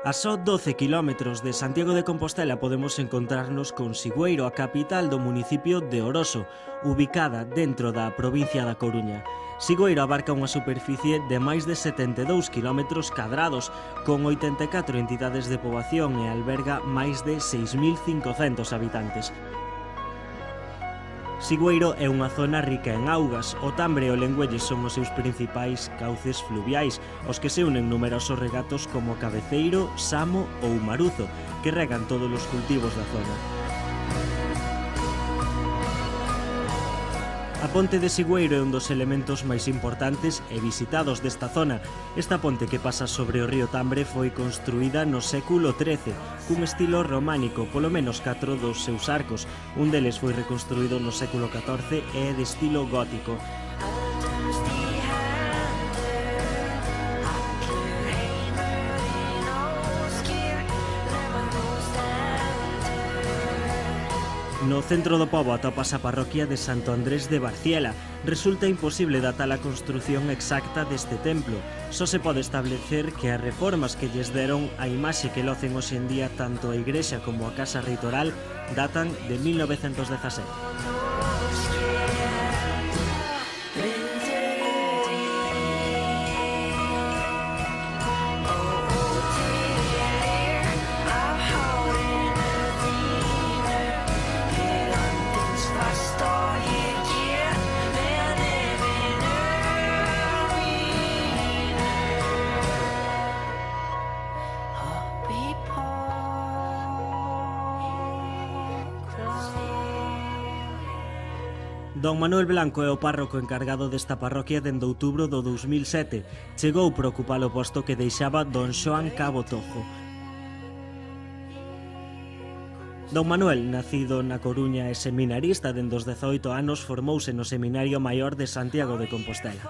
A só 12 km de Santiago de Compostela podemos encontrarnos con Sigüeiro, a capital do municipio de Oroso, ubicada dentro da provincia da Coruña. Sigüeiro abarca unha superficie de máis de 72 km cadrados, con 84 entidades de poboación e alberga máis de 6.500 habitantes. Sigüeiro é unha zona rica en augas. O Tambre e o Lengüelle son os seus principais cauces fluviais, os que se unen numerosos regatos como Cabeceiro, Samo ou Maruzo, que regan todos os cultivos da zona. A ponte de Sigüeiro é un dos elementos máis importantes e visitados desta zona. Esta ponte que pasa sobre o río Tambre foi construída no século XIII, cun estilo románico, polo menos 4 dos seus arcos. Un deles foi reconstruído no século XIV e é de estilo gótico. No centro do pobo atopas a parroquia de Santo Andrés de Barciela. Resulta imposible datar a construción exacta deste templo. Só se pode establecer que as reformas que lles deron a imaxe que locen hoxe en día tanto a igrexa como a casa reitoral datan de 1917. Don Manuel Blanco é o párroco encargado desta parroquia dende outubro do 2007. Chegou por ocupar o posto que deixaba don Xoán Cabo Tojo. Don Manuel, nacido na Coruña e seminarista dende os 18 anos, formouse no Seminario Maior de Santiago de Compostela.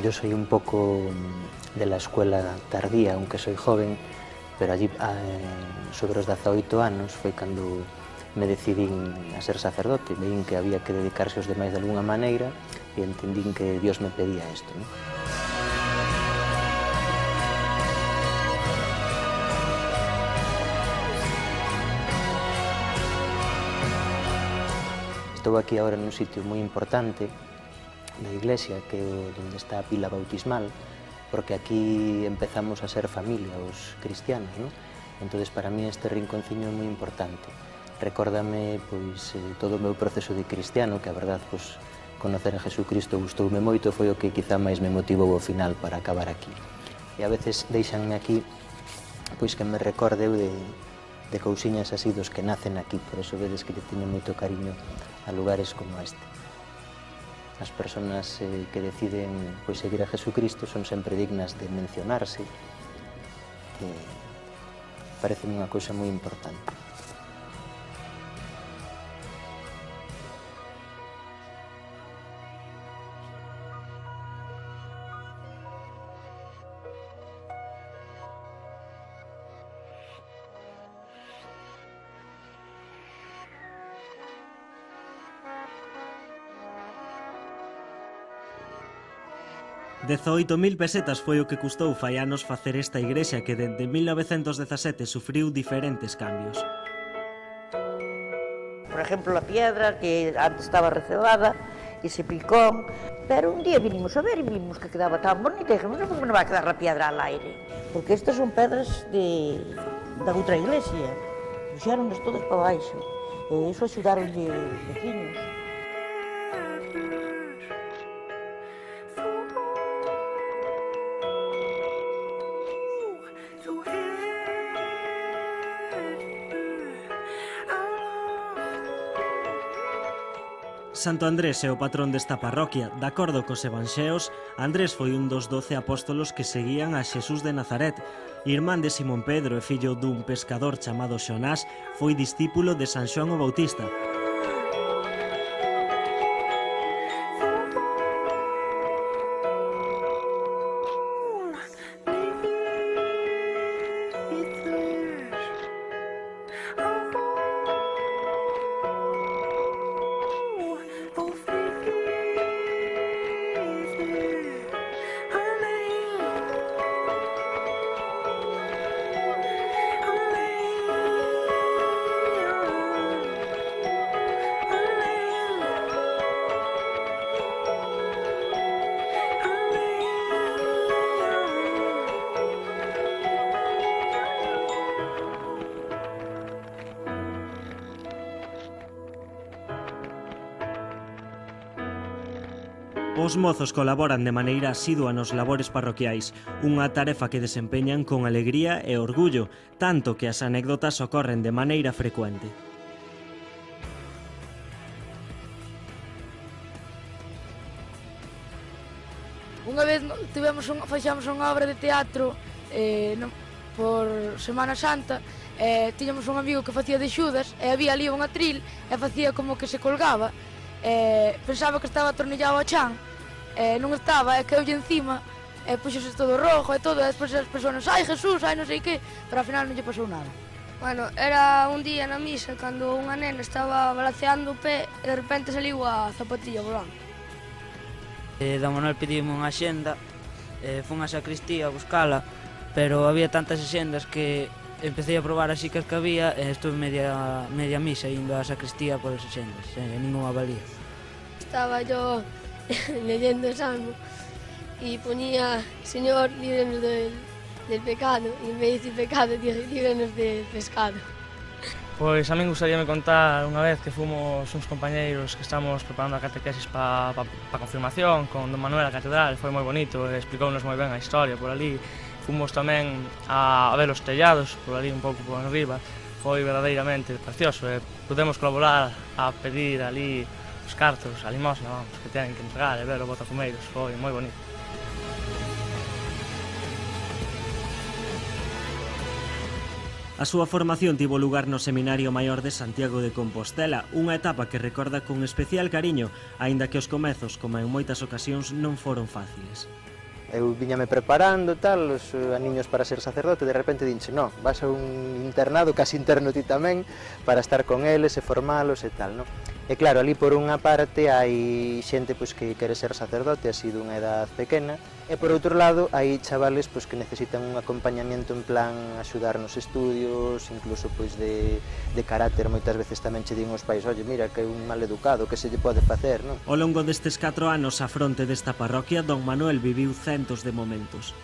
Yo soy un poco de la escuela tardía, aunque soy joven, pero allí sobre os 18 anos foi cando me decidín a ser sacerdote. Veín que había que dedicarse aos demais de alguna maneira e entendín que Dios me pedía isto, ¿no? Estou aquí agora nun sitio moi importante da iglesia, que é onde está a pila bautismal, porque aquí empezamos a ser familia, os cristianos, ¿no? Entonces, para mí este rinconciño é moi importante. Recórdame, pois, todo o meu proceso de cristiano, que a verdad, pois, conocer a Jesucristo gustoume moito, foi o que quizá máis me motivou ao final para acabar aquí. E a veces deixanme aquí, pois, que me recorde de cousiñas así dos que nacen aquí, por eso vedes que lle teño moito cariño a lugares como este. As persoas que deciden pois, seguir a Jesucristo son sempre dignas de mencionarse, que parece unha cousa moi importante. $18.000 pesetas foi o que custou fai anos facer esta igrexa que dende 1917 sufriu diferentes cambios. Por ejemplo, la piedra que antes estaba recebada e se picó, pero un día vinimos a ver e vimos que quedaba tan bonita e dijimos, por que non vai quedar a piedra al aire? Porque estas son pedras da outra iglesia, puxeronlas todas para baixo e iso axudaronlle veciños. Santo Andrés é o patrón desta parroquia. De acordo cos evanxeos, Andrés foi un dos 12 apóstolos que seguían a Xesús de Nazaret. Irmán de Simón Pedro e fillo dun pescador chamado Xonás, foi discípulo de San Xoán o Bautista. Os mozos colaboran de maneira asidua nos labores parroquiais, unha tarefa que desempeñan con alegría e orgullo, tanto que as anécdotas ocorren de maneira frecuente. Unha vez fixemos unha obra de teatro por Semana Santa, tiñamos un amigo que facía de Xudas e había ali un atril e facía como que se colgaba. Pensaba que estaba atornillado ao chan, non estaba, e caeulle encima, e puxose todo rojo e todo, e despois as persoas, ai Jesús, ai non sei que, pero ao final non lle pasou nada. Bueno, era un día na misa cando unha nena estaba balanceando o pé e de repente saliu a zapatilla volando. Don Manuel pediume unha xenda, fun a sacristía a buscala, pero había tantas xendas que empecé a probar as xicas que había e estuve media misa indo á sacristía por esas xendas, ninguna valía. Estaba yo leyendo el Salmo y ponía, Señor, líbranos del pecado, y en vez de decir pecado, dije, líbranos del pescado. Pois a min gustaríame contar unha vez que fomos uns compañeiros que estamos preparando a catequesis pa confirmación con Don Manuel a catedral, foi moi bonito, explicounos moi ben a historia por ali. Fomos tamén a ver os tellados por ali un pouco por arriba, foi verdadeiramente precioso e podemos colaborar a pedir ali os cartos, a limosna, vamos, que teñen que entregar e ver os botafumeiros, foi moi bonito. A súa formación tivo lugar no Seminario Maior de Santiago de Compostela, unha etapa que recorda con especial cariño, aínda que os comezos, como en moitas ocasións, non foron fáciles. Eu viñame preparando, tal, os aniños para ser sacerdote, de repente dinche, no, vas a un internado, casi interno ti tamén, para estar con eles e formalos e tal, no? E claro, ali por unha parte hai xente pois, que quere ser sacerdote, así dunha edad pequena, e por outro lado hai chavales pois, que necesitan un acompañamiento en plan axudar nos estudios, incluso pois, de carácter, moitas veces tamén che din os pais, oye, mira, que é un mal educado, que se lle pode facer, non? Ao longo destes 4 anos a fronte desta parroquia, Don Manuel viviu centos de momentos.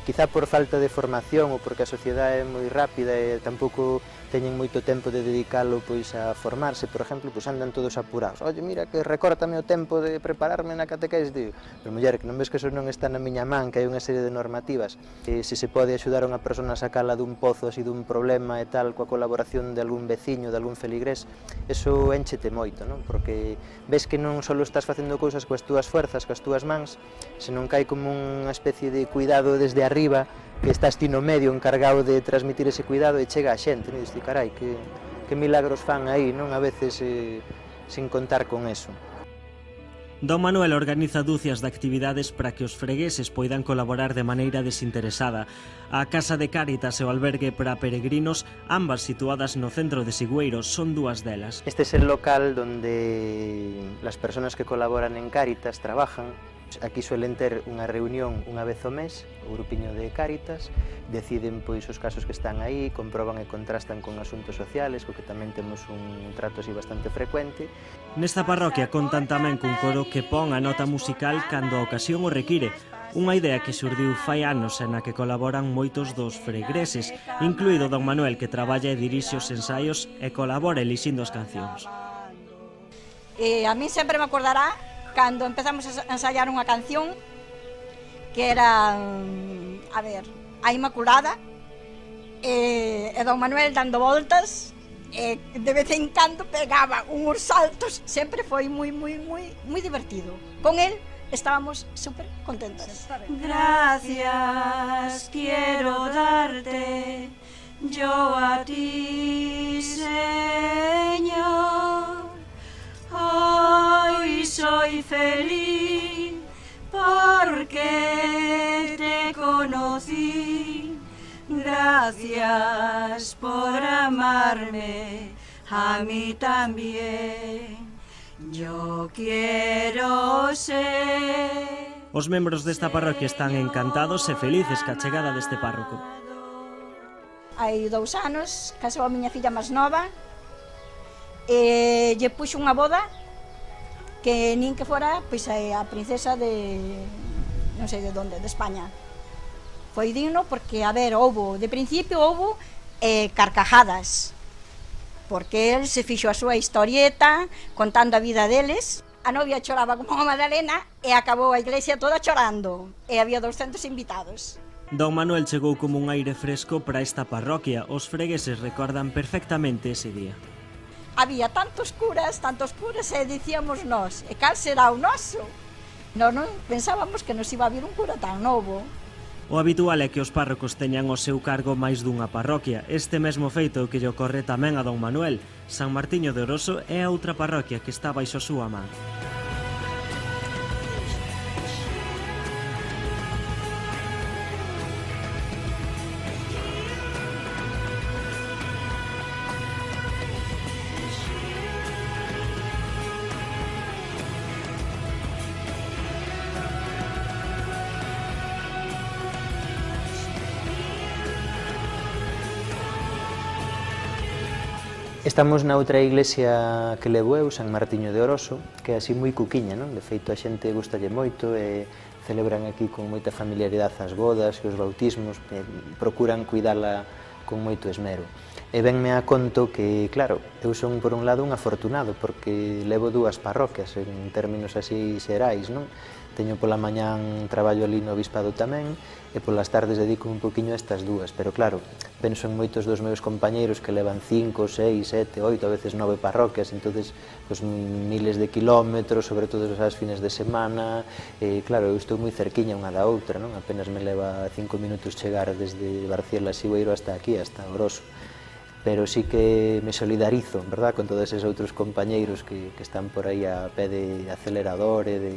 Quizá por falta de formación ou porque a sociedade é moi rápida e tampouco teñen moito tempo de dedicalo pois a formarse, por exemplo, pois andan todos apurados. Oye, mira, que recórtame o tempo de prepararme na catequesis, digo, pero muller, que non ves que eso non está na miña man, que hai unha serie de normativas, que se pode axudar a unha persona a sacala dun pozo, así dun problema e tal, coa colaboración de algún veciño, de algún feligrés, eso énchete moito, non? Porque ves que non só estás facendo cousas coas túas fuerzas, coas túas mans, senón que hai como unha especie de cuidado desde arriba, que estás ti no medio encargado de transmitir ese cuidado e chega a xente, non? E dices, carai, que milagros fan aí, non? A veces sin contar con eso. Don Manuel organiza dúcias de actividades para que os fregueses poidan colaborar de maneira desinteresada. A Casa de Cáritas e o albergue para peregrinos, ambas situadas no centro de Sigüeiro, son dúas delas. Este es el local donde las personas que colaboran en Cáritas trabajan. Aquí suelen ter unha reunión unha vez ao mes, o grupiño de Cáritas, deciden pois os casos que están aí, comproban e contrastan con asuntos sociales, co que tamén temos un trato así bastante frecuente. Nesta parroquia contan tamén cun coro que pon a nota musical cando a ocasión o require, unha idea que xurdiu fai anos e na que colaboran moitos dos fregreses, incluído Don Manuel, que traballa e dirixe os ensaios e colabora elixindo as cancións. A mí sempre me acordará cando empezamos a ensayar unha canción que era, a ver, a Inmaculada, e Don Manuel dando voltas de vez en cando pegaba uns saltos, sempre foi moi divertido. Con él estábamos súper contentas. Gracias quiero darte yo a ti, Señor. Hoy soy feliz porque te conocí. Gracias por amarme a mí también. Yo quiero ser. Os membros desta parroquia están encantados e felices ca chegada deste párroco. Hai 2 anos casou a miña filla máis nova e lle puxo unha boda que nin que fora pois, a princesa de non sei de onde, de España. Foi digno porque, a ver, de principio houbo carcajadas, porque el se fixo a súa historieta contando a vida deles. A novia choraba como unha Madalena e acabou a iglesia toda chorando e había 200 invitados. Don Manuel chegou como un aire fresco para esta parroquia. Os fregueses recordan perfectamente ese día. Había tantos curas e dicíamos nós, e cal será o noso? Nós non pensábamos que nos iba a vir un cura tan novo. O habitual é que os párrocos teñan o seu cargo máis dunha parroquia. Este mesmo feito que lle ocorre tamén a don Manuel. San Martiño de Oroso é a outra parroquia que está baixo a súa man. Estamos na outra iglesia que levo eu, San Martiño de Oroso, que é así moi cuquiña, non? De feito, a xente gustalle moito e celebran aquí con moita familiaridade as bodas e os bautismos, e procuran cuidala con moito esmero. E venme a conto que, claro, eu son por un lado un afortunado, porque levo 2 parroquias en términos así xerais, non? Teño pola mañán traballo ali no obispado tamén e polas tardes dedico un poquinho a estas 2, pero claro, penso en moitos dos meus compañeiros que levan 5, 6, 7, 8, a veces 9 parroquias, entonces pues, miles de kilómetros, sobre todo as fines de semana, e claro, eu estou moi cerquiña unha da outra, non? Apenas me leva 5 minutos chegar desde Barciela Sigüeiro hasta aquí, hasta Oroso. Pero sí que me solidarizo, verdad, con todos esos outros compañeiros que están por aí a pé de acelerador e de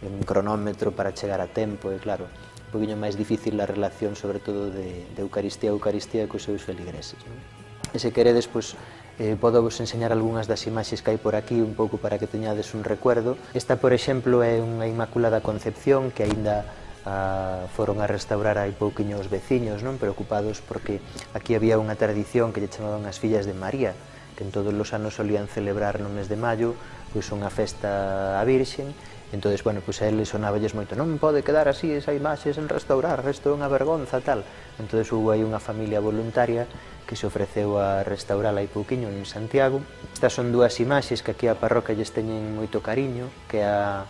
un cronómetro para chegar a tempo, e claro, un poquinho máis difícil a relación, sobre todo de Eucaristía a Eucaristía cos seus feligreses, non? E se queredes, pois, podo vos enseñar algunhas das imaxes que hai por aquí, un pouco para que teñades un recuerdo. Esta, por exemplo, é unha Inmaculada Concepción que aínda foron a restaurar hai pouquiño os veciños, non? Preocupados porque aquí había unha tradición que lle chamaban as Fillas de María, que en todos os anos solían celebrar no mes de maio pois unha festa á Virxen. Entón, bueno, pois a eles sonáballes moito, non pode quedar así esa imaxe sen restaurar, isto é unha vergonza, tal. Entón, hubo aí unha familia voluntaria que se ofreceu a restaurar hai pouquiño en Santiago. Estas son 2 imaxes que aquí a parroquia lles teñen moito cariño, que é a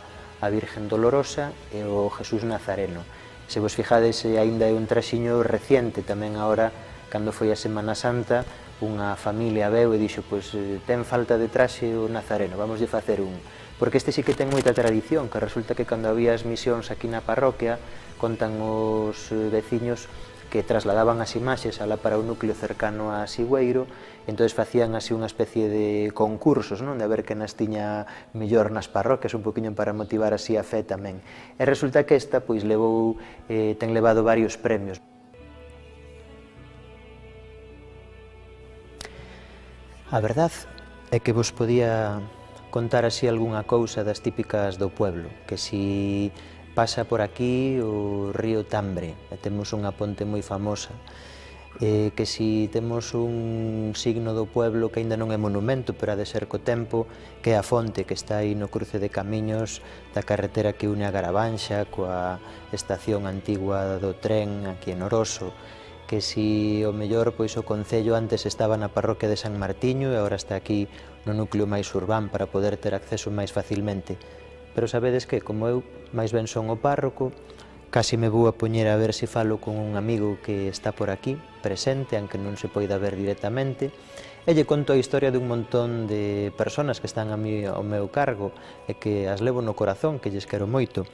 Virgen Dolorosa e o Jesús Nazareno. Se vos fijades, aínda é un traxiño reciente, tamén agora, cando foi a Semana Santa, unha familia veu e dixo, pois, ten falta de traxe o Nazareno, vamos de facer un. Porque este sí que ten moita tradición, que resulta que cando había as misións aquí na parroquia, contan os veciños que trasladaban as imaxes alá para o núcleo cercano a Sigüeiro, entón facían así unha especie de concursos, non? De ver quen as tiña mellor nas parroquias, un poquinho para motivar así a fe tamén. E resulta que esta, pois, ten levado varios premios. A verdad é que vos podía contar así algunha cousa das típicas do pueblo, que si pasa por aquí o río Tambre, e temos unha ponte moi famosa, que si temos un signo do pueblo que aínda non é monumento, pero ha de ser co tempo, que é a fonte que está aí no cruce de camiños da carretera que une a Garabanxa coa estación antigua do tren aquí en Oroso, que si o mellor pois o concello antes estaba na parroquia de San Martiño e agora está aquí no núcleo máis urbán para poder ter acceso máis facilmente. Pero sabedes que, como eu máis ben son o párroco, casi me vou a poñer a ver se falo con un amigo que está por aquí, presente, aunque non se poida ver directamente, E lle conto a historia dun montón de personas que están ao meu cargo e que as levo no corazón, que lles quero moito.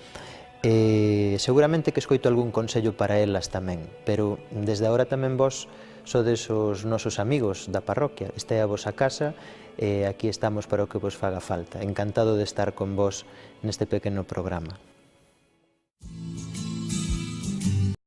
Seguramente que escoito algún consello para elas tamén, pero desde agora tamén vos sodes os nosos amigos da parroquia. Esta é a vosa casa e aquí estamos para o que vos faga falta. Encantado de estar con vos neste pequeno programa.